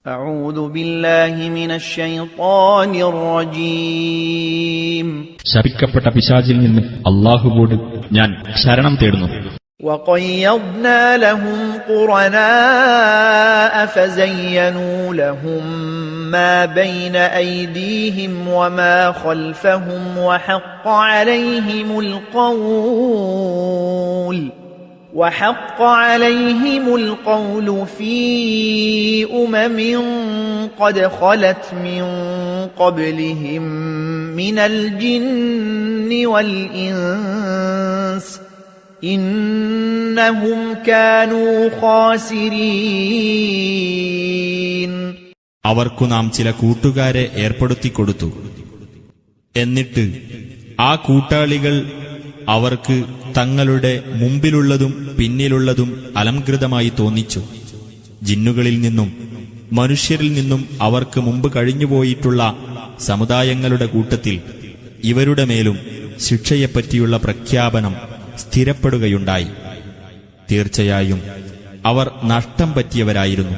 أعوذ بالله من الشيطان الرجيم ശപിക്കപ്പെട്ട പിശാചിൽ നിന്ന് അല്ലാഹുവോട് ഞാൻ ശരണം തേടുന്നു. وقيضنا لهم قرناء فزينوا لهم ما بين أيديهم وما خلفهم وحق عليهم القول في قد خلت من قبلهم من الجن والإنس إنهم كانوا خاسرين. അവർക്കു നാം ചില കൂട്ടുകാരെ ഏർപ്പെടുത്തിക്കൊടുത്തു. എന്നിട്ട് ആ കൂട്ടാളികൾ അവർക്ക് തങ്ങളുടെ മുമ്പിലുള്ളതും പിന്നിലുള്ളതും അലംകൃതമായി തോന്നിച്ചു. ജിന്നുകളിൽ നിന്നും മനുഷ്യരിൽ നിന്നും അവർക്ക് മുമ്പ് കഴിഞ്ഞുപോയിട്ടുള്ള സമുദായങ്ങളുടെ കൂട്ടത്തിൽ ഇവരുടെ മേലും ശിക്ഷയെപ്പറ്റിയുള്ള പ്രഖ്യാപനം സ്ഥിരപ്പെടുകയുണ്ടായി. തീർച്ചയായും അവർ നഷ്ടം പറ്റിയവരായിരുന്നു.